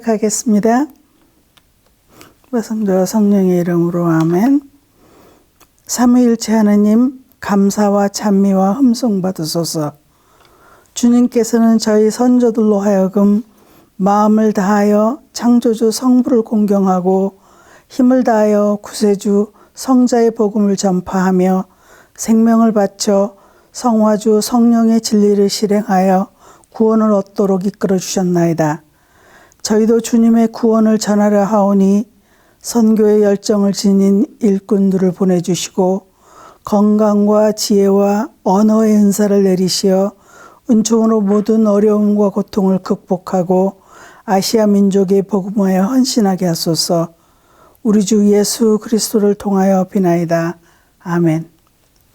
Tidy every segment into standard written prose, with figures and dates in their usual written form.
시작하겠습니다. 성도와 성령의 이름으로 아멘. 삼위일체 하느님, 감사와 찬미와 흠송 받으소서. 주님께서는 저희 선조들로 하여금 마음을 다하여 창조주 성부를 공경하고 힘을 다하여 구세주 성자의 복음을 전파하며 생명을 바쳐 성화주 성령의 진리를 실행하여 구원을 얻도록 이끌어 주셨나이다. 저희도 주님의 구원을 전하려 하오니 선교의 열정을 지닌 일꾼들을 보내주시고 건강과 지혜와 언어의 은사를 내리시어 은총으로 모든 어려움과 고통을 극복하고 아시아 민족의 복음화에 헌신하게 하소서. 우리 주 예수 그리스도를 통하여 비나이다. 아멘.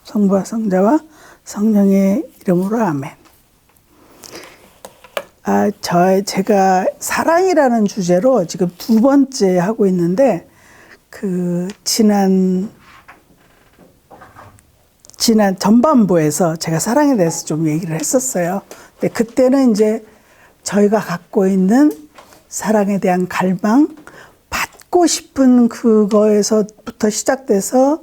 성부와 성자와 성령의 이름으로 아멘. 제가 사랑이라는 주제로 지금 두 번째 하고 있는데, 지난 전반부에서 제가 사랑에 대해서 좀 얘기를 했었어요. 근데 그때는 이제 저희가 갖고 있는 사랑에 대한 갈망, 받고 싶은 그거에서부터 시작돼서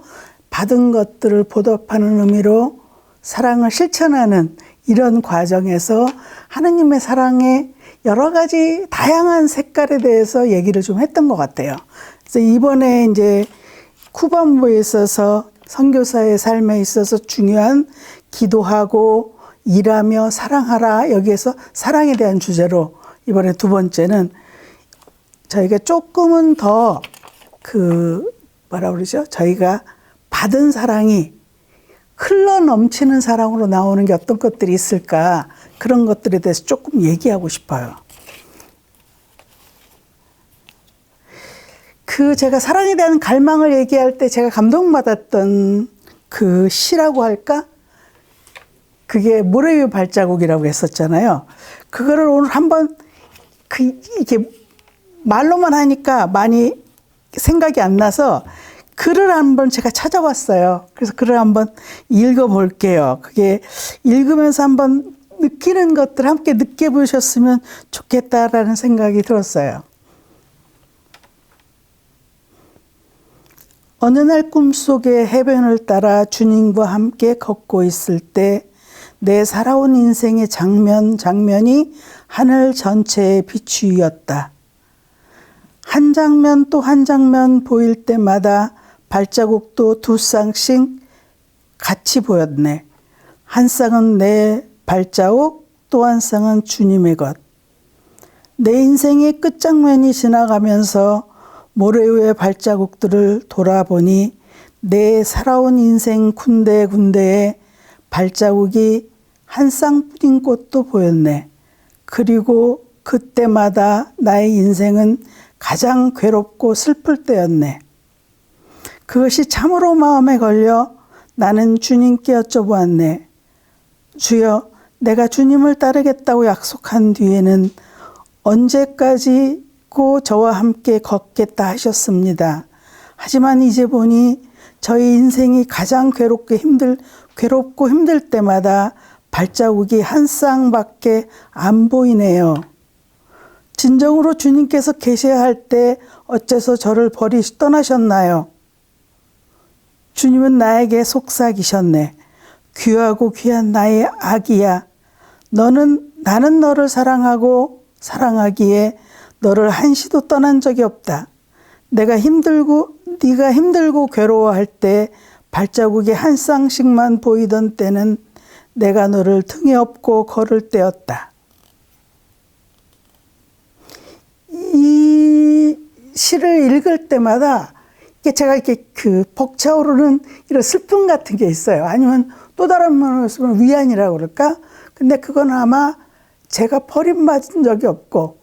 받은 것들을 보답하는 의미로 사랑을 실천하는 이런 과정에서 하느님의 사랑의 여러 가지 다양한 색깔에 대해서 얘기를 좀 했던 것 같아요. 그래서 이번에 이제 후반부에 있어서 선교사의 삶에 있어서 중요한 기도하고 일하며 사랑하라, 여기에서 사랑에 대한 주제로 이번에 두 번째는 저희가 조금은 더 저희가 받은 사랑이 흘러 넘치는 사랑으로 나오는 게 어떤 것들이 있을까, 그런 것들에 대해서 조금 얘기하고 싶어요. 제가 사랑에 대한 갈망을 얘기할 때 제가 감동받았던 그 시라고 할까? 그게 모래 위의 발자국이라고 했었잖아요. 그거를 오늘 한번 이게 말로만 하니까 많이 생각이 안 나서 글을 한번 제가 찾아봤어요. 그래서 글을 한번 읽어볼게요. 그게 읽으면서 한번 느끼는 것들 함께 느껴보셨으면 좋겠다라는 생각이 들었어요. 어느 날 꿈속에 해변을 따라 주님과 함께 걷고 있을 때 내 살아온 인생의 장면이 하늘 전체의 비추이었다. 한 장면 또 한 장면 보일 때마다 발자국도 두 쌍씩 같이 보였네. 한 쌍은 내 발자국, 또 한 쌍은 주님의 것. 내 인생의 끝장면이 지나가면서 모래 위의 발자국들을 돌아보니 내 살아온 인생 군데군데에 발자국이 한 쌍뿐인 곳도 보였네. 그리고 그때마다 나의 인생은 가장 괴롭고 슬플 때였네. 그것이 참으로 마음에 걸려 나는 주님께 여쭤보았네. 주여, 내가 주님을 따르겠다고 약속한 뒤에는 언제까지고 저와 함께 걷겠다 하셨습니다. 하지만 이제 보니 저희 인생이 가장 괴롭고 힘들 때마다 발자국이 한 쌍밖에 안 보이네요. 진정으로 주님께서 계셔야 할 때 어째서 저를 떠나셨나요? 주님은 나에게 속삭이셨네. 귀하고 귀한 나의 아기야. 나는 너를 사랑하고 사랑하기에 너를 한시도 떠난 적이 없다. 네가 힘들고 괴로워할 때 발자국이 한 쌍씩만 보이던 때는 내가 너를 등에 업고 걸을 때였다. 이 시를 읽을 때마다 제가 이렇게 벅차오르는 이런 슬픔 같은 게 있어요. 아니면 또 다른 말로 쓰면 위안이라고 그럴까? 근데 그건 아마 제가 버림받은 적이 없고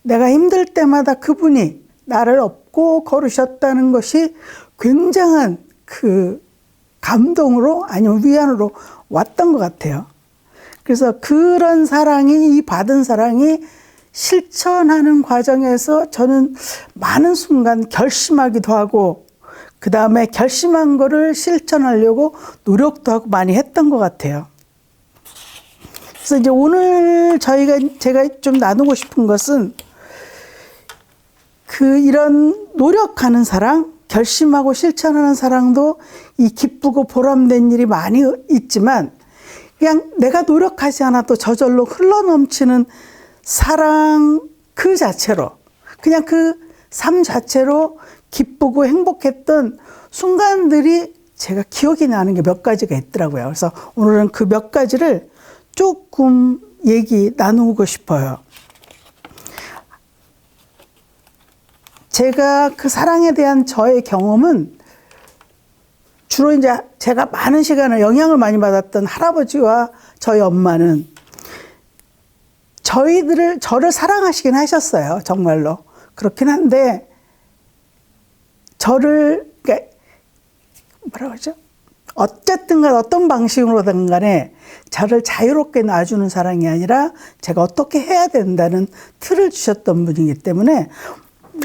내가 힘들 때마다 그분이 나를 업고 걸으셨다는 것이 굉장한 감동으로 아니면 위안으로 왔던 것 같아요. 그래서 그런 사랑이, 이 받은 사랑이 실천하는 과정에서 저는 많은 순간 결심하기도 하고 그 다음에 결심한 거를 실천하려고 노력도 하고 많이 했던 것 같아요. 그래서 이제 오늘 제가 좀 나누고 싶은 것은 이런 노력하는 사랑, 결심하고 실천하는 사랑도 이 기쁘고 보람된 일이 많이 있지만 그냥 내가 노력하지 않아도 저절로 흘러넘치는 사랑 그 자체로, 그냥 그 삶 자체로 기쁘고 행복했던 순간들이 제가 기억이 나는 게 몇 가지가 있더라고요. 그래서 오늘은 그 몇 가지를 조금 얘기 나누고 싶어요. 제가 그 사랑에 대한 저의 경험은 주로 이제 제가 많은 시간을 영향을 많이 받았던 할아버지와 저희 엄마는 저를 사랑하시긴 하셨어요. 정말로. 그렇긴 한데, 그러니까 뭐라고 하죠? 어쨌든 간 어떤 방식으로든 간에 저를 자유롭게 놔주는 사랑이 아니라 제가 어떻게 해야 된다는 틀을 주셨던 분이기 때문에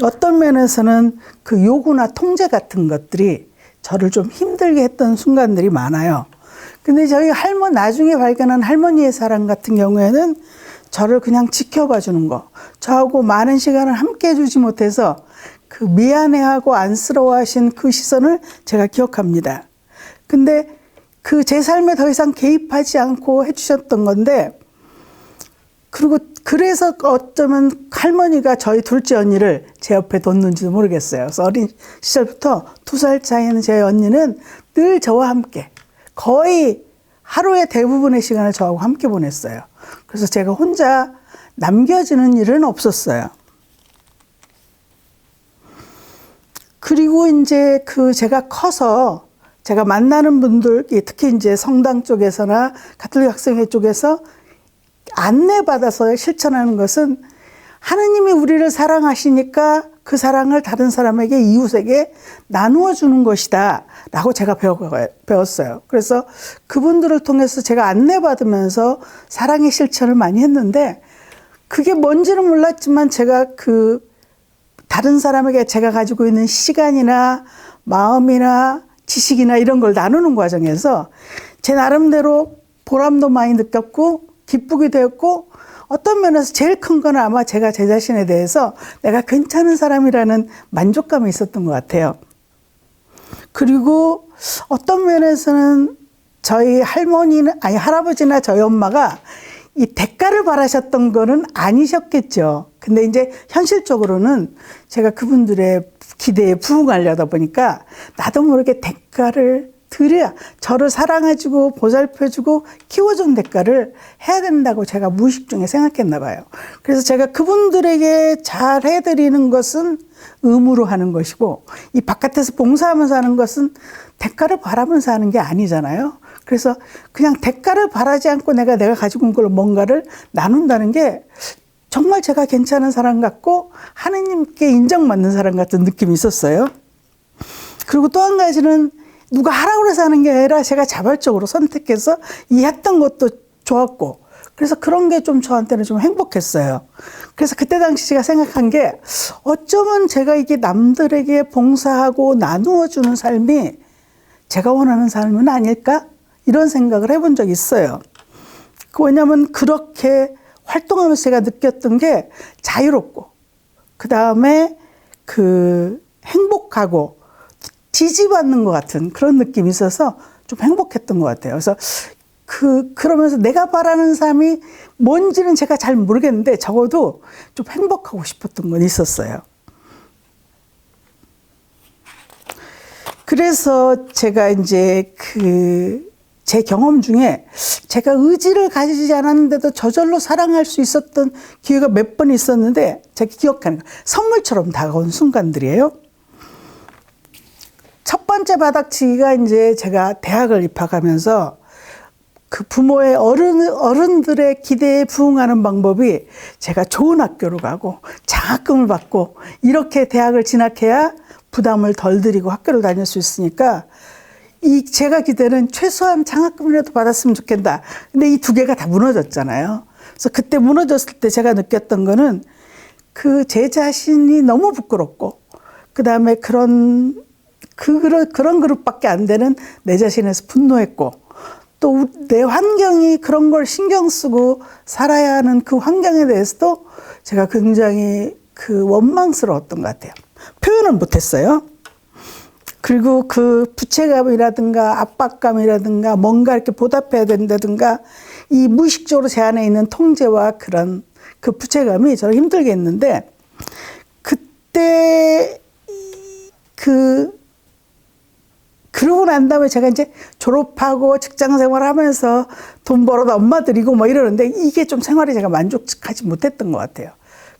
어떤 면에서는 그 요구나 통제 같은 것들이 저를 좀 힘들게 했던 순간들이 많아요. 근데 저희 나중에 발견한 할머니의 사랑 같은 경우에는 저를 그냥 지켜봐 주는 거, 저하고 많은 시간을 함께 해주지 못해서 그 미안해하고 안쓰러워하신 그 시선을 제가 기억합니다. 근데 그 제 삶에 더 이상 개입하지 않고 해주셨던 건데, 그리고 그래서 어쩌면 할머니가 저희 둘째 언니를 제 옆에 뒀는지도 모르겠어요. 그래서 어린 시절부터 2살 차이는 제 언니는 늘 저와 함께, 거의 하루의 대부분의 시간을 저하고 함께 보냈어요. 그래서 제가 혼자 남겨지는 일은 없었어요. 그리고 이제 제가 커서 제가 만나는 분들, 특히 이제 성당 쪽에서나 가톨릭 학생회 쪽에서 안내받아서 실천하는 것은 하느님이 우리를 사랑하시니까 그 사랑을 다른 사람에게, 이웃에게 나누어 주는 것이다 라고 제가 배웠어요. 그래서 그분들을 통해서 제가 안내받으면서 사랑의 실천을 많이 했는데, 그게 뭔지는 몰랐지만 제가 다른 사람에게 제가 가지고 있는 시간이나 마음이나 지식이나 이런 걸 나누는 과정에서 제 나름대로 보람도 많이 느꼈고 기쁘게 되었고, 어떤 면에서 제일 큰 건 아마 제가 제 자신에 대해서 내가 괜찮은 사람이라는 만족감이 있었던 것 같아요. 그리고 어떤 면에서는 저희 할아버지나 저희 엄마가 이 대가를 바라셨던 거는 아니셨겠죠. 근데 이제 현실적으로는 제가 그분들의 기대에 부응하려다 보니까 나도 모르게 대가를 드려야, 저를 사랑해주고 보살펴주고 키워준 대가를 해야 된다고 제가 무의식 중에 생각했나 봐요. 그래서 제가 그분들에게 잘 해드리는 것은 의무로 하는 것이고, 이 바깥에서 봉사하면서 하는 것은 대가를 바라면서 하는 게 아니잖아요. 그래서 그냥 대가를 바라지 않고 내가 가지고 온 걸 뭔가를 나눈다는 게 정말 제가 괜찮은 사람 같고 하느님께 인정받는 사람 같은 느낌이 있었어요. 그리고 또 한 가지는 누가 하라고 해서 하는 게 아니라 제가 자발적으로 선택해서 했던 것도 좋았고, 그래서 그런 게 좀 저한테는 좀 행복했어요. 그래서 그때 당시 제가 생각한 게, 어쩌면 제가 이게 남들에게 봉사하고 나누어주는 삶이 제가 원하는 삶은 아닐까? 이런 생각을 해본 적이 있어요. 왜냐하면 그렇게 활동하면서 제가 느꼈던 게 자유롭고, 그 다음에 행복하고 지지받는 것 같은 그런 느낌이 있어서 좀 행복했던 것 같아요. 그래서 그러면서 내가 바라는 삶이 뭔지는 제가 잘 모르겠는데 적어도 좀 행복하고 싶었던 건 있었어요. 그래서 제가 이제 제 경험 중에 제가 의지를 가지지 않았는데도 저절로 사랑할 수 있었던 기회가 몇 번 있었는데, 제가 기억하는 거, 선물처럼 다가온 순간들이에요. 첫 번째 바닥치기가 이제 제가 대학을 입학하면서 그 부모의 어른들의 기대에 부응하는 방법이 제가 좋은 학교로 가고 장학금을 받고 이렇게 대학을 진학해야 부담을 덜 들이고 학교를 다닐 수 있으니까, 제가 기대는 최소한 장학금이라도 받았으면 좋겠다. 근데 이 두 개가 다 무너졌잖아요. 그래서 그때 무너졌을 때 제가 느꼈던 거는 제 자신이 너무 부끄럽고, 그 다음에 그런 그룹밖에 안 되는 내 자신에서 분노했고, 또 내 환경이 그런 걸 신경 쓰고 살아야 하는 그 환경에 대해서도 제가 굉장히 그 원망스러웠던 것 같아요. 표현은 못했어요. 그리고 그 부채감이라든가 압박감이라든가 뭔가 이렇게 보답해야 된다든가 이 무의식적으로 제 안에 있는 통제와 그런 그 부채감이 저를 힘들게 했는데, 그때 그러고 난 다음에 제가 이제 졸업하고 직장 생활하면서 돈 벌어다 엄마 드리고 뭐 이러는데 이게 좀 생활에 제가 만족하지 못했던 것 같아요.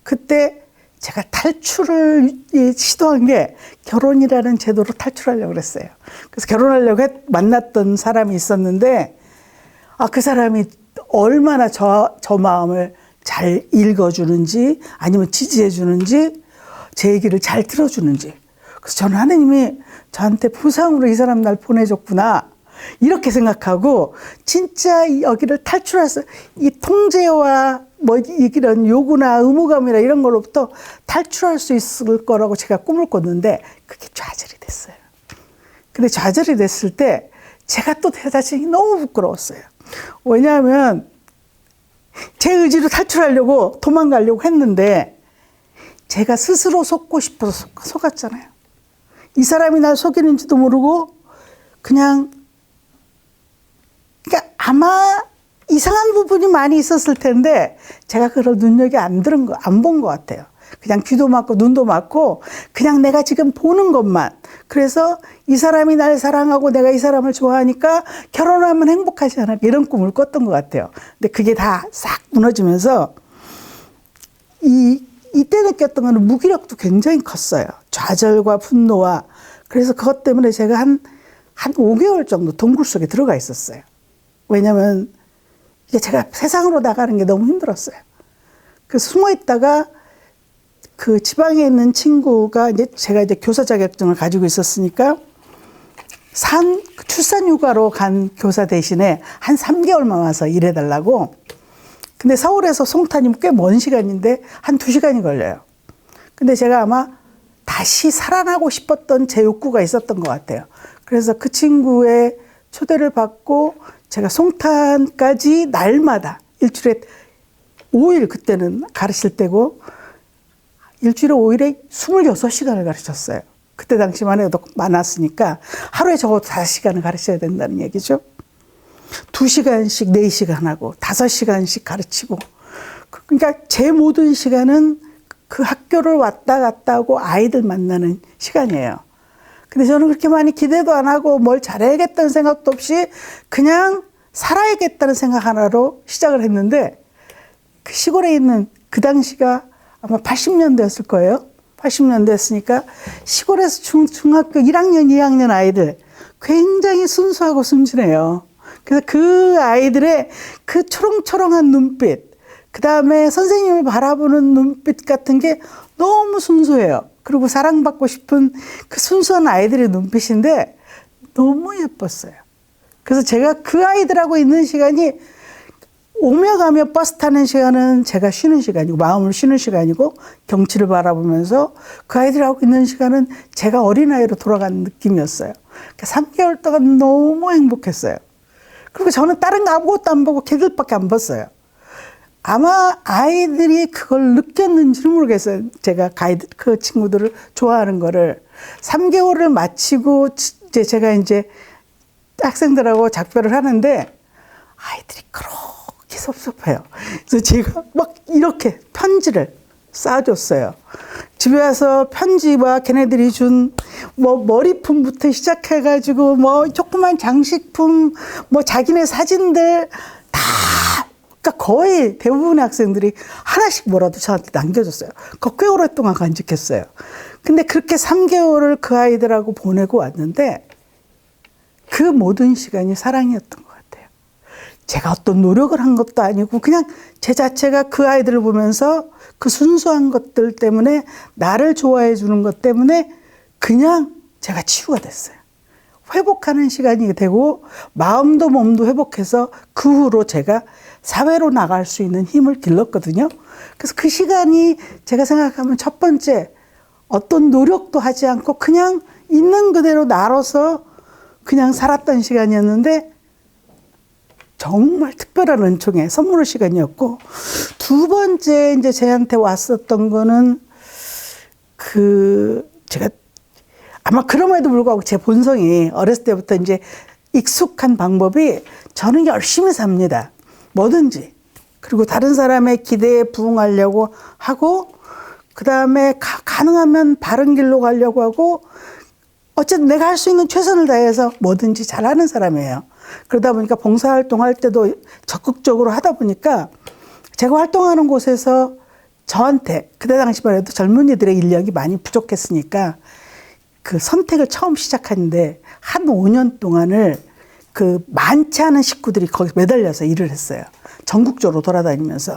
그때 제가 탈출을 시도한 게 결혼이라는 제도로 탈출하려고 그랬어요. 그래서 결혼하려고 만났던 사람이 있었는데, 그 사람이 얼마나 저 마음을 잘 읽어주는지 아니면 지지해주는지 제 얘기를 잘 들어주는지. 그래서 저는 하느님이 저한테 보상으로 이 사람 날 보내줬구나 이렇게 생각하고, 진짜 여기를 탈출해서 이 통제와 뭐 이런 요구나 의무감이나 이런 걸로부터 탈출할 수 있을 거라고 제가 꿈을 꿨는데 그게 좌절이 됐어요. 근데 좌절이 됐을 때 제가 또 제 자신이 너무 부끄러웠어요. 왜냐하면 제 의지로 탈출하려고 도망가려고 했는데 제가 스스로 속고 싶어서 속았잖아요. 이 사람이 날 속이는지도 모르고 그러니까 아마 이상한 부분이 많이 있었을 텐데 제가 그걸 눈여겨 안 본 것 같아요. 그냥 귀도 막고 눈도 막고 그냥 내가 지금 보는 것만. 그래서 이 사람이 날 사랑하고 내가 이 사람을 좋아하니까 결혼하면 행복하지 않을까 이런 꿈을 꿨던 것 같아요. 근데 그게 다 싹 무너지면서 이때 느꼈던 거는 무기력도 굉장히 컸어요. 좌절과 분노와. 그래서 그것 때문에 제가 한 5개월 정도 동굴 속에 들어가 있었어요. 왜냐면 이게 제가 세상으로 나가는 게 너무 힘들었어요. 그래서 숨어 있다가 그 지방에 있는 친구가 제가 교사 자격증을 가지고 있었으니까 출산 휴가로 간 교사 대신에 한 3개월만 와서 일해달라고. 근데 서울에서 송탄이 꽤 먼 시간인데 한 2시간이 걸려요. 근데 제가 아마 다시 살아나고 싶었던 제 욕구가 있었던 것 같아요. 그래서 그 친구의 초대를 받고 제가 송탄까지 날마다 일주일에 5일 그때는 가르칠 때고 일주일에 5일에 26시간을 가르쳤어요. 그때 당시만 해도 많았으니까 하루에 적어도 5시간을 가르쳐야 된다는 얘기죠. 2시간씩 4시간 하고 5시간씩 가르치고. 그러니까 제 모든 시간은 그 학교를 왔다 갔다 하고 아이들 만나는 시간이에요. 근데 저는 그렇게 많이 기대도 안 하고 뭘 잘해야겠다는 생각도 없이 그냥 살아야겠다는 생각 하나로 시작을 했는데, 그 시골에 있는 그 당시가 아마 80년대였을 거예요. 80년대였으니까 시골에서 중학교 1학년, 2학년 아이들 굉장히 순수하고 순진해요. 그래서 그 아이들의 그 초롱초롱한 눈빛, 그 다음에 선생님을 바라보는 눈빛 같은 게 너무 순수해요. 그리고 사랑받고 싶은 그 순수한 아이들의 눈빛인데 너무 예뻤어요. 그래서 제가 그 아이들하고 있는 시간이 오며 가며 버스 타는 시간은 제가 쉬는 시간이고 마음을 쉬는 시간이고 경치를 바라보면서 그 아이들하고 있는 시간은 제가 어린아이로 돌아가는 느낌이었어요. 3개월 동안 너무 행복했어요. 그리고 저는 다른 거 아무것도 안 보고 걔들밖에 안 봤어요. 아마 아이들이 그걸 느꼈는지는 모르겠어요. 제가 그 친구들을 좋아하는 거를. 3개월을 마치고 제가 이제 학생들하고 작별을 하는데 아이들이 그렇게 섭섭해요. 그래서 제가 막 이렇게 편지를 쌓아줬어요. 집에 와서 편지와 걔네들이 준 뭐 머리품부터 시작해가지고 뭐 조그만 장식품, 뭐 자기네 사진들 다, 그러니까 거의 대부분의 학생들이 하나씩 뭐라도 저한테 남겨줬어요. 그거 꽤 오랫동안 간직했어요. 근데 그렇게 3개월을 그 아이들하고 보내고 왔는데 그 모든 시간이 사랑이었던 것 같아요. 제가 어떤 노력을 한 것도 아니고 그냥 제 자체가 그 아이들을 보면서 그 순수한 것들 때문에 나를 좋아해 주는 것 때문에 그냥 제가 치유가 됐어요. 회복하는 시간이 되고 마음도 몸도 회복해서 그 후로 제가 사회로 나갈 수 있는 힘을 길렀거든요. 그래서 그 시간이 제가 생각하면 첫 번째 어떤 노력도 하지 않고 그냥 있는 그대로 나로서 그냥 살았던 시간이었는데 정말 특별한 은총의 선물의 시간이었고, 두 번째 이제 저한테 왔었던 거는 제가 아마 그럼에도 불구하고 제 본성이 어렸을 때부터 이제 익숙한 방법이 저는 열심히 삽니다. 뭐든지. 그리고 다른 사람의 기대에 부응하려고 하고, 그 다음에 가능하면 바른 길로 가려고 하고, 어쨌든 내가 할 수 있는 최선을 다해서 뭐든지 잘하는 사람이에요. 그러다 보니까 봉사활동할 때도 적극적으로 하다 보니까 제가 활동하는 곳에서 저한테 그때 당시만 해도 젊은이들의 인력이 많이 부족했으니까 그 선택을 처음 시작하는데 한 5년 동안을 그 많지 않은 식구들이 거기 매달려서 일을 했어요. 전국적으로 돌아다니면서.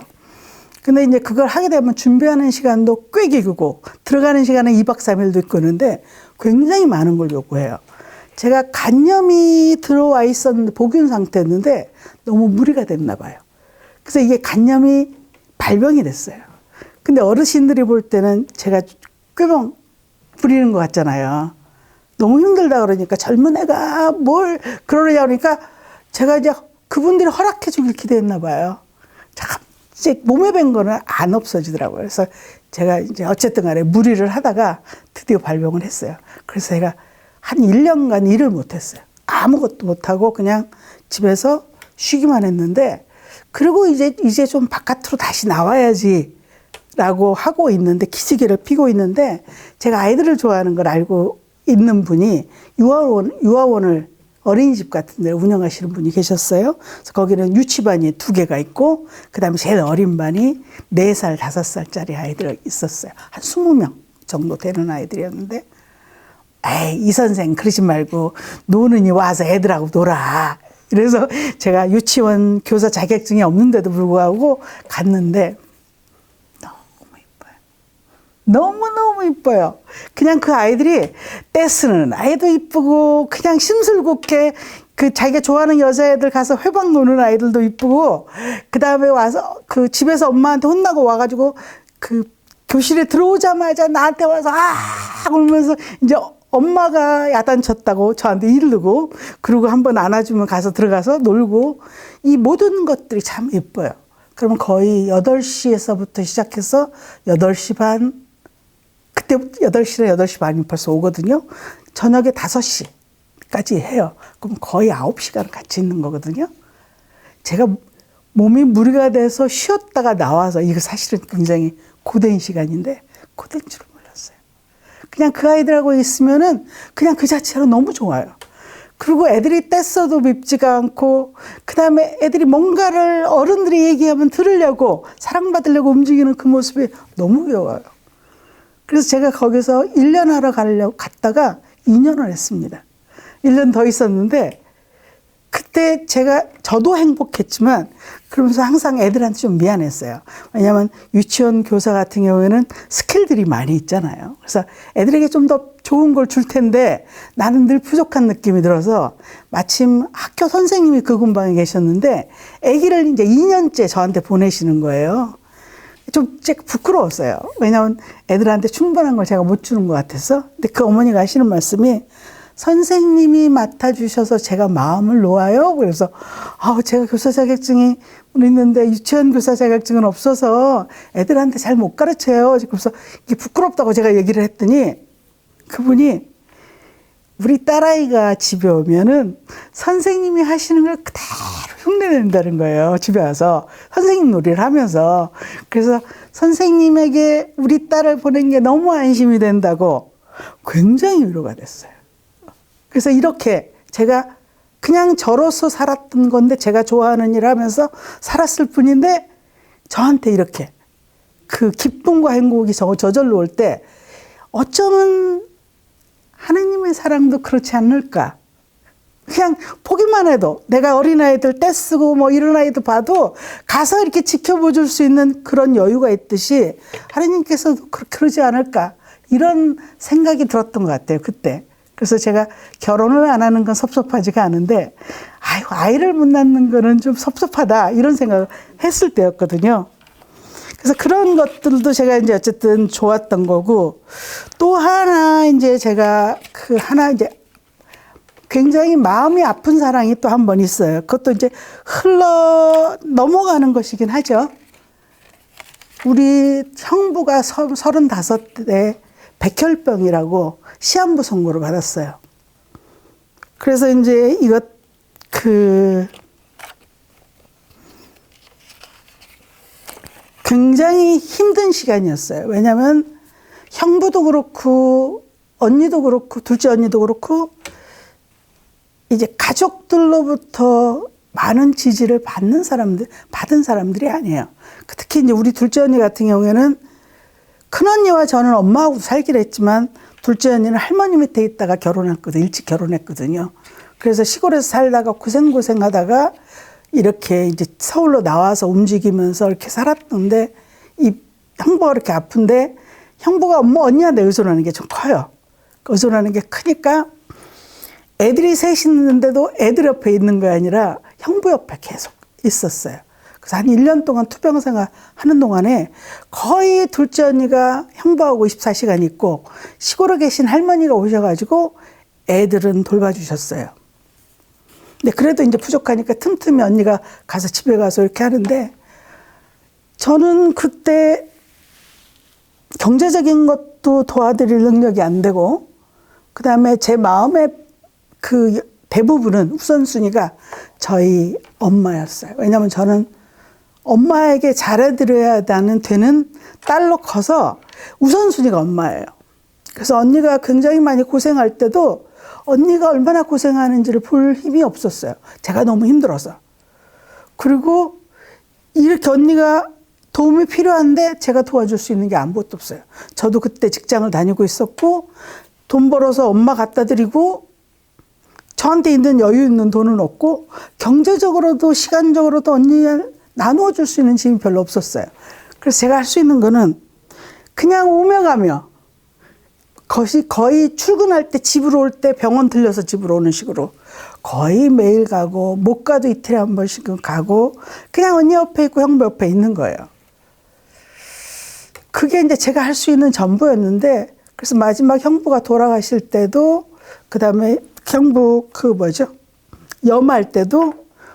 근데 이제 그걸 하게 되면 준비하는 시간도 꽤 길고 들어가는 시간은 2박 3일도 있고 그런데 굉장히 많은 걸 요구해요. 제가 간염이 들어와 있었는데 복균 상태였는데 너무 무리가 됐나 봐요. 그래서 이게 간염이 발병이 됐어요. 근데 어르신들이 볼 때는 제가 꾀병 부리는 것 같잖아요. 너무 힘들다 그러니까 젊은 애가 뭘 그러냐 그러니까 제가 이제 그분들이 허락해 주길 기대했나 봐요. 이제 몸에 밴 거는 안 없어지더라고요. 그래서 제가 이제 어쨌든 간에 무리를 하다가 드디어 발병을 했어요. 그래서 제가 한 1년간 일을 못 했어요. 아무것도 못 하고 그냥 집에서 쉬기만 했는데 그리고 이제 좀 바깥으로 다시 나와야지 라고 하고 있는데 기지개를 피고 있는데 제가 아이들을 좋아하는 걸 알고 있는 분이 유아원을 어린이집 같은 데를 운영하시는 분이 계셨어요. 그래서 거기는 유치반이 2개가 있고 그다음에 제일 어린 반이 4살, 5살짜리 아이들이 있었어요. 한 20명 정도 되는 아이들이었는데 에이 이 선생 그러지 말고 노는이 와서 애들하고 놀아. 그래서 제가 유치원 교사 자격증이 없는데도 불구하고 갔는데 너무너무 이뻐요. 그냥 그 아이들이 떼쓰는 아이도 이쁘고 그냥 심술궂게 그 자기가 좋아하는 여자애들 가서 회방 노는 아이들도 이쁘고 그 다음에 와서 그 집에서 엄마한테 혼나고 와가지고 그 교실에 들어오자마자 나한테 와서 울면서 이제 엄마가 야단쳤다고 저한테 이르고 그리고 한번 안아주면 가서 들어가서 놀고 이 모든 것들이 참 예뻐요. 그러면 거의 8시에서부터 시작해서 8시 반 그때부터 8시나 8시 반이면 벌써 오거든요. 저녁에 5시까지 해요. 그럼 거의 9시간 같이 있는 거거든요. 제가 몸이 무리가 돼서 쉬었다가 나와서 이거 사실은 굉장히 고된 시간인데 고된 줄은 몰랐어요. 그냥 그 아이들하고 있으면은 그냥 그 자체로 너무 좋아요. 그리고 애들이 떼써도 밉지가 않고 그다음에 애들이 뭔가를 어른들이 얘기하면 들으려고 사랑받으려고 움직이는 그 모습이 너무 귀여워요. 그래서 제가 거기서 1년 하러 갔다가 2년을 했습니다. 1년 더 있었는데 그때 저도 행복했지만 그러면서 항상 애들한테 좀 미안했어요. 왜냐하면 유치원 교사 같은 경우에는 스킬들이 많이 있잖아요. 그래서 애들에게 좀 더 좋은 걸 줄 텐데 나는 늘 부족한 느낌이 들어서 마침 학교 선생님이 그 근방에 계셨는데 아기를 이제 2년째 저한테 보내시는 거예요. 좀 부끄러웠어요. 왜냐하면 애들한테 충분한 걸 제가 못 주는 것 같아서. 근데 그 어머니가 하시는 말씀이 선생님이 맡아주셔서 제가 마음을 놓아요. 그래서 제가 교사 자격증이 있는데 유치원 교사 자격증은 없어서 애들한테 잘 못 가르쳐요. 그래서 이게 부끄럽다고 제가 얘기를 했더니 그분이 우리 딸아이가 집에 오면은 선생님이 하시는 걸 그대로 흉내낸다는 거예요. 집에 와서 선생님 놀이를 하면서. 그래서 선생님에게 우리 딸을 보낸 게 너무 안심이 된다고 굉장히 위로가 됐어요. 그래서 이렇게 제가 그냥 저로서 살았던 건데 제가 좋아하는 일을 하면서 살았을 뿐인데 저한테 이렇게 그 기쁨과 행복이 저절로 올 때 어쩌면 하나님의 사랑도 그렇지 않을까. 그냥 보기만 해도 내가 어린아이들 떼쓰고 뭐 이런 아이도 봐도 가서 이렇게 지켜봐 줄 수 있는 그런 여유가 있듯이 하나님께서도 그러지 않을까. 이런 생각이 들었던 것 같아요. 그때. 그래서 제가 결혼을 안 하는 건 섭섭하지가 않은데 아이를 못 낳는 거는 좀 섭섭하다. 이런 생각을 했을 때였거든요. 그래서 그런 것들도 제가 이제 어쨌든 좋았던 거고 또 하나 이제 제가 이제 굉장히 마음이 아픈 사랑이 또 한 번 있어요. 그것도 이제 흘러 넘어가는 것이긴 하죠. 우리 형부가 35에 백혈병이라고 시한부 선고를 받았어요. 그래서 이제 이것 굉장히 힘든 시간이었어요. 왜냐하면 형부도 그렇고 언니도 그렇고 둘째 언니도 그렇고 이제 가족들로부터 많은 지지를 받은 사람들이 아니에요. 특히 이제 우리 둘째 언니 같은 경우에는 큰 언니와 저는 엄마하고 살기로 했지만 둘째 언니는 할머니 밑에 있다가 결혼했거든요. 일찍 결혼했거든요. 그래서 시골에서 살다가 고생하다가 이렇게 이제 서울로 나와서 움직이면서 이렇게 살았는데 이 형부가 이렇게 아픈데 형부가 엄마 언니한테 의존하는 게 좀 커요. 의존하는 게 크니까 애들이 셋이 있는데도 애들 옆에 있는 게 아니라 형부 옆에 계속 있었어요. 그래서 한 1년 동안 투병 생활 하는 동안에 거의 둘째 언니가 형부하고 24시간 있고 시골에 계신 할머니가 오셔가지고 애들은 돌봐주셨어요. 근데 그래도 이제 부족하니까 틈틈이 언니가 가서 집에 가서 이렇게 하는데 저는 그때 경제적인 것도 도와드릴 능력이 안 되고 그다음에 제 마음의 그 대부분은 우선순위가 저희 엄마였어요. 왜냐하면 저는 엄마에게 잘해드려야 되는 딸로 커서 우선순위가 엄마예요. 그래서 언니가 굉장히 많이 고생할 때도 언니가 얼마나 고생하는지를 볼 힘이 없었어요. 제가 너무 힘들어서. 그리고 이렇게 언니가 도움이 필요한데 제가 도와줄 수 있는 게 아무것도 없어요. 저도 그때 직장을 다니고 있었고 돈 벌어서 엄마 갖다 드리고 저한테 있는 여유 있는 돈은 없고 경제적으로도 시간적으로도 언니를 나누어 줄 수 있는 힘이 별로 없었어요. 그래서 제가 할 수 있는 거는 그냥 오며 가며 거의 출근할 때 집으로 올 때 병원 들려서 집으로 오는 식으로 거의 매일 가고 못 가도 이틀에 한 번씩은 가고 그냥 언니 옆에 있고 형부 옆에 있는 거예요. 그게 이제 제가 할 수 있는 전부였는데 그래서 마지막 형부가 돌아가실 때도 그다음에 형부 염할 때도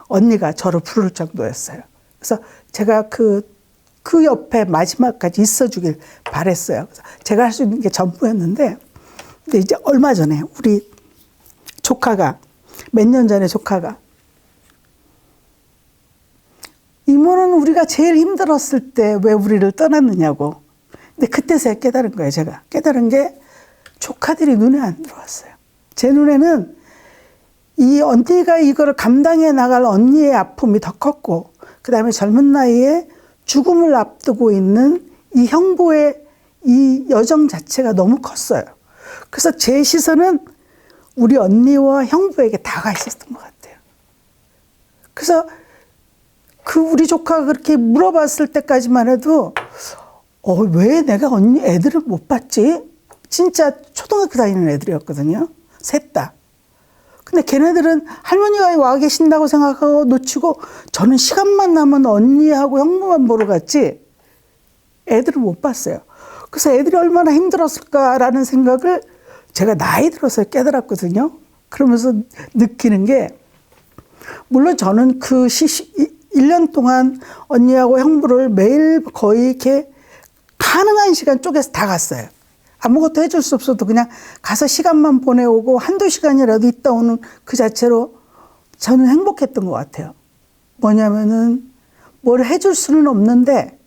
언니가 저를 부를 정도였어요. 그래서 제가 그 옆에 마지막까지 있어주길 바랬어요. 그래서 제가 할 수 있는 게 전부였는데, 근데 이제 얼마 전에 우리 조카가, 몇 년 전에 조카가, 이모는 우리가 제일 힘들었을 때 왜 우리를 떠났느냐고. 근데 그때서야 깨달은 거예요, 제가. 깨달은 게 조카들이 눈에 안 들어왔어요. 제 눈에는 이 언니가 이거를 감당해 나갈 언니의 아픔이 더 컸고, 그 다음에 젊은 나이에 죽음을 앞두고 있는 이 형부의 이 여정 자체가 너무 컸어요. 그래서 제 시선은 우리 언니와 형부에게 다가 있었던 것 같아요. 그래서 우리 조카가 그렇게 물어봤을 때까지만 해도 왜 내가 언니 애들을 못 봤지? 진짜 초등학교 다니는 애들이었거든요. 셋 다. 근데 걔네들은 할머니가 와 계신다고 생각하고 놓치고 저는 시간만 나면 언니하고 형부만 보러 갔지 애들을 못 봤어요. 그래서 애들이 얼마나 힘들었을까라는 생각을 제가 나이 들어서 깨달았거든요. 그러면서 느끼는 게 물론 저는 1년 동안 언니하고 형부를 매일 거의 이렇게 가능한 시간 쪼개서 다 갔어요. 아무것도 해줄 수 없어도 그냥 가서 시간만 보내오고 한두 시간이라도 있다 오는 그 자체로 저는 행복했던 것 같아요. 뭐냐면은 뭘 해줄 수는 없는데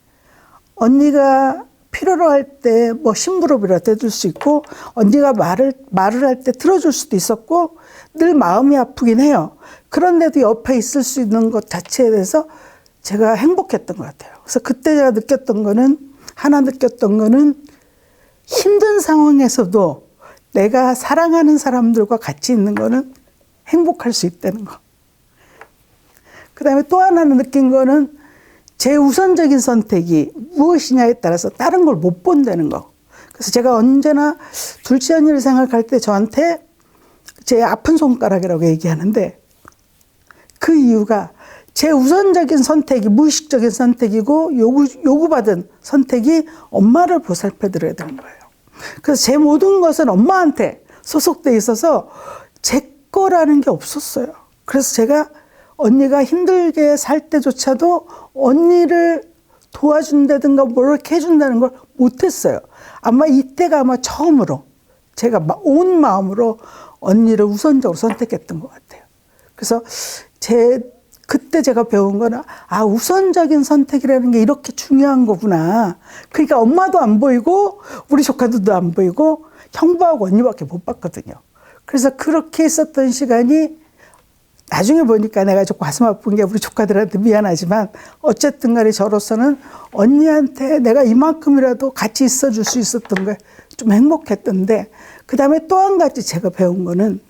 언니가 필요로 할 때 뭐 심부름이라도 해줄 수 있고 언니가 말을 할 때 들어줄 수도 있었고 늘 마음이 아프긴 해요. 그런데도 옆에 있을 수 있는 것 자체에 대해서 제가 행복했던 것 같아요. 그래서 그때 제가 느꼈던 거는 힘든 상황에서도 내가 사랑하는 사람들과 같이 있는 거는 행복할 수 있다는 거. 그 다음에 또 하나는 느낀 거는 제 우선적인 선택이 무엇이냐에 따라서 다른 걸 못 본다는 거. 그래서 제가 언제나 둘째 언니를 생각할 때 저한테 제 아픈 손가락이라고 얘기하는데 그 이유가 제 우선적인 선택이 무의식적인 선택이고 요구받은 선택이 엄마를 보살펴드려야 되는 거예요. 그래서 제 모든 것은 엄마한테 소속돼 있어서 제 거라는 게 없었어요. 그래서 제가 언니가 힘들게 살 때조차도 언니를 도와준다든가 뭘 이렇게 해준다는 걸 못했어요. 아마 이때가 아마 처음으로 제가 온 마음으로 언니를 우선적으로 선택했던 것 같아요. 그래서 그때 제가 배운 거는, 우선적인 선택이라는 게 이렇게 중요한 거구나. 그러니까 엄마도 안 보이고, 우리 조카들도 안 보이고, 형부하고 언니밖에 못 봤거든요. 그래서 그렇게 있었던 시간이 나중에 보니까 내가 좀 가슴 아픈 게 우리 조카들한테 미안하지만 어쨌든 간에 저로서는 언니한테 내가 이만큼이라도 같이 있어줄 수 있었던 게 좀 행복했던데, 그 다음에 또 한 가지 제가 배운 거는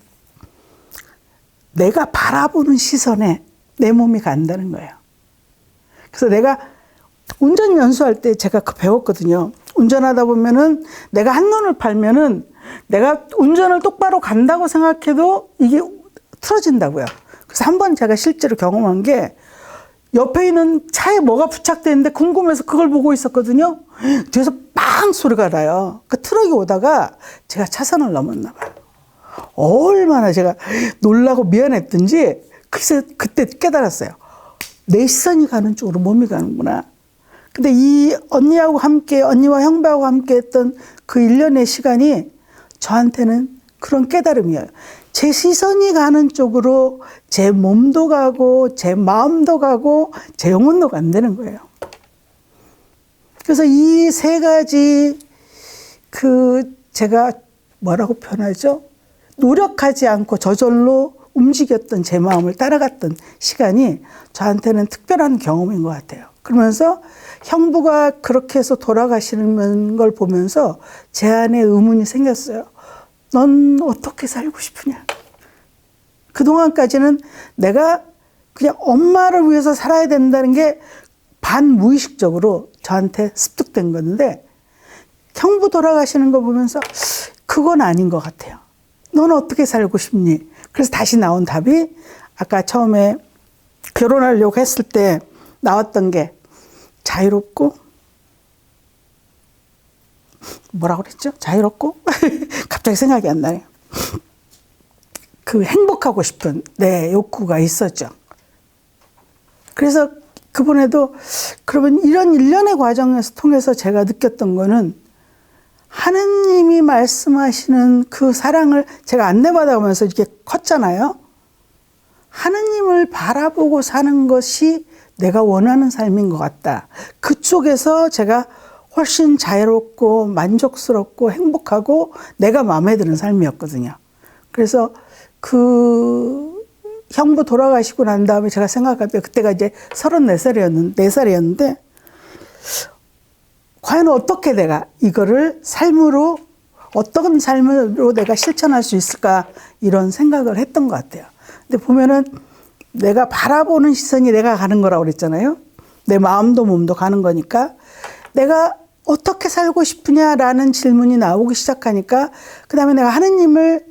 내가 바라보는 시선에 내 몸이 간다는 거예요. 그래서 내가 운전 연수할 때 제가 배웠거든요. 운전하다 보면은 내가 한눈을 팔면은 내가 운전을 똑바로 간다고 생각해도 이게 틀어진다고요. 그래서 한번 제가 실제로 경험한 게, 옆에 있는 차에 뭐가 부착되어 있는데 궁금해서 그걸 보고 있었거든요. 뒤에서 빵 소리가 나요. 그 트럭이 오다가 제가 차선을 넘었나 봐요. 얼마나 제가 놀라고 미안했던지 그때 깨달았어요. 내 시선이 가는 쪽으로 몸이 가는구나. 근데 이 언니와 형부하고 함께 했던 그 1년의 시간이 저한테는 그런 깨달음이에요. 제 시선이 가는 쪽으로 제 몸도 가고 제 마음도 가고 제 영혼도 간다는 거예요. 그래서 이 세 가지 제가 뭐라고 표현하죠? 노력하지 않고 저절로 움직였던 제 마음을 따라갔던 시간이 저한테는 특별한 경험인 것 같아요. 그러면서 형부가 그렇게 해서 돌아가시는 걸 보면서 제 안에 의문이 생겼어요. 넌 어떻게 살고 싶으냐? 그동안까지는 내가 그냥 엄마를 위해서 살아야 된다는 게 반무의식적으로 저한테 습득된 건데, 형부 돌아가시는 거 보면서 그건 아닌 것 같아요. 넌 어떻게 살고 싶니? 그래서 다시 나온 답이 아까 처음에 결혼하려고 했을 때 나왔던 게 자유롭고, 뭐라고 그랬죠? 자유롭고? 갑자기 생각이 안 나요. 행복하고 싶은 내 욕구가 있었죠. 그래서 그번에도 그러면 이런 일련의 과정에서 통해서 제가 느꼈던 거는, 하느님이 말씀하시는 그 사랑을 제가 안내받아가면서 이렇게 컸잖아요. 하느님을 바라보고 사는 것이 내가 원하는 삶인 것 같다. 그쪽에서 제가 훨씬 자유롭고 만족스럽고 행복하고 내가 마음에 드는 삶이었거든요. 그래서 형부 돌아가시고 난 다음에 제가 생각할 때 그때가 이제 34살이었는데 과연 어떻게 내가 이거를 어떤 삶으로 내가 실천할 수 있을까, 이런 생각을 했던 것 같아요. 근데 보면은 내가 바라보는 시선이 내가 가는 거라고 그랬잖아요. 내 마음도 몸도 가는 거니까 내가 어떻게 살고 싶으냐라는 질문이 나오기 시작하니까 그 다음에 내가 하느님을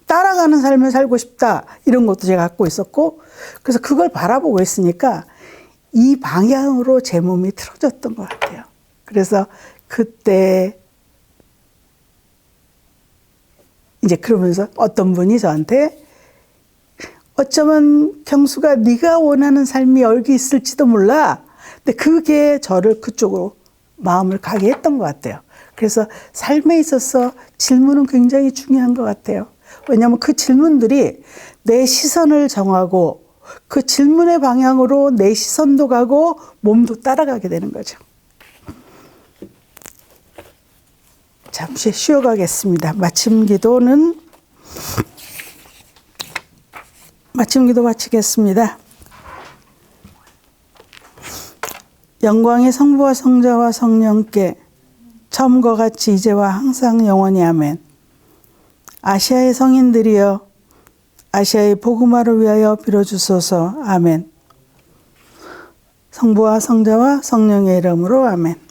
따라가는 삶을 살고 싶다, 이런 것도 제가 갖고 있었고, 그래서 그걸 바라보고 있으니까 이 방향으로 제 몸이 틀어졌던 것 같아요. 그래서 그때 이제 그러면서 어떤 분이 저한테 어쩌면 경수가 네가 원하는 삶이 여기 있을지도 몰라. 근데 그게 저를 그쪽으로 마음을 가게 했던 것 같아요. 그래서 삶에 있어서 질문은 굉장히 중요한 것 같아요. 왜냐하면 그 질문들이 내 시선을 정하고 그 질문의 방향으로 내 시선도 가고 몸도 따라가게 되는 거죠. 잠시 쉬어가겠습니다. 마침 기도 마치겠습니다. 영광의 성부와 성자와 성령께 처음과 같이 이제와 항상 영원히 아멘. 아시아의 성인들이여 아시아의 복음화를 위하여 빌어주소서. 아멘. 성부와 성자와 성령의 이름으로 아멘.